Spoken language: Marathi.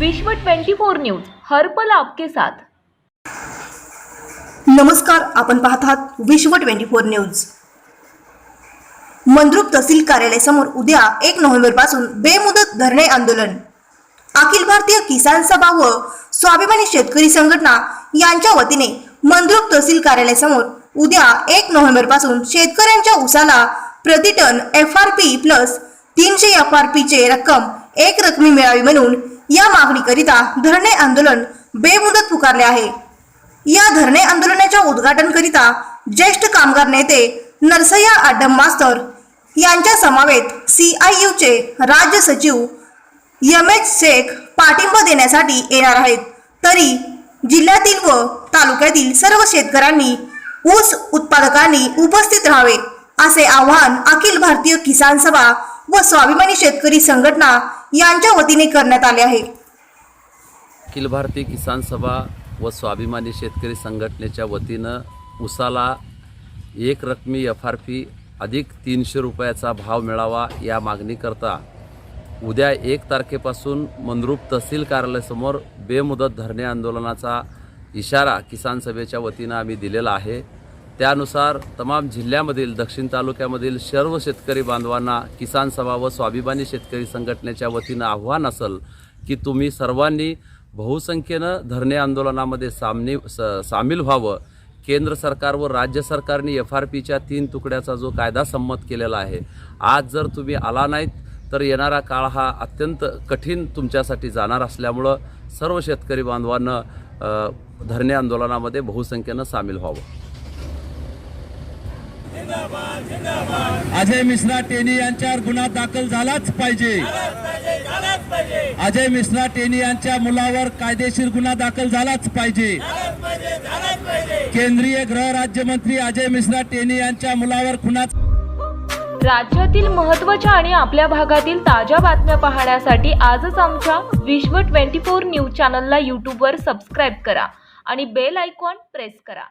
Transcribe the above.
विश्व 24 न्यूज हर पल आपके साथ। नमस्कार, आपण पाहतात विश्व 24 न्यूज। मंद्रुप तहसील कार्यालयासमोर उद्या 1 नोव्हेंबर पासून बेमुदत धरणे आंदोलन। अखिल भारतीय किसान सभा व स्वाभिमानी शेतकरी संघटना यांच्या वतीने मंद्रुप तहसील कार्यालयासमोर उद्या 1 नोव्हेंबर पासून शेतकऱ्यांच्या उसाला प्रति टन FRP प्लस 300 FRP चे रक्कम एक रकमी मिळावी म्हणून या मागणीकरिता धरणे आंदोलन बेमुदत पुकारले आहे। या धरणे आंदोलनाच्या उद्घाटन करिता ज्येष्ठ कामगार नेते नरसय्या आडम मास्तर यांच्या समवेत CIU चे राज्य सचिव MH शेख पाठिंबा देण्यासाठी येणार आहेत। तरी जिल्ह्यातील व तालुक्यातील सर्व शेतकऱ्यांनी ऊस उत्पादकांनी उपस्थित राहावे असे आवाहन अखिल भारतीय किसान सभा व स्वाभिमानी शेतकरी संघटना यांच्या वतीने करण्यात आले आहे। अखिल भारतीय किसान सभा व स्वाभिमानी शेतकरी संघटनेच्या वतीनं उसाला एक रकमी FRP अधिक 300 रुपयाचा भाव मिळावा या मागणीकरता उद्या 1 तारखेपासून मंद्रुप तहसील कार्यालयासमोर बेमुदत धरणे आंदोलनाचा इशारा किसान सभेच्या वतीनं आम्ही दिलेला आहे। त्यानुसार तमाम जिल्ह्यामधील दक्षिण तालुक्यामधील सर्व शेतकरी बांधवांना किसान सभा व स्वाभिमानी शेतकरी संघटनेच्या वतीनं आव्हान असेल की तुम्ही सर्वांनी बहुसंख्येनं धरणे आंदोलनामध्ये सामील व्हावं। केंद्र सरकार व राज्य सरकारने FRPच्या 3 तुकड्याचा जो कायदा संमत केलेला आहे, आज जर तुम्ही आला नाहीत तर येणारा काळ हा अत्यंत कठीण तुमच्यासाठी जाणार असल्यामुळं सर्व शेतकरी बांधवांना धरणे आंदोलनामध्ये बहुसंख्येनं सामील व्हावं। अजय मिश्रा टेनी यांच्यावर गुन्हा दाखल झालाच पाहिजे। अजय मिश्रा टेनी यांच्या मुलावर कायदेशीर गुन्हा दाखल झालाच पाहिजे। केंद्रीय गृह राज्यमंत्री अजय मिश्रा टेनी यांच्या मुलावर खुनाचा राज्यातील महत्त्वाच्या आणि आपल्या भागातील ताज्या बातम्या पाहण्यासाठी आजच आमच्या विश्व 24 न्यूज चॅनलला YouTube वर सबस्क्राइब करा आणि बेल आयकॉन प्रेस करा।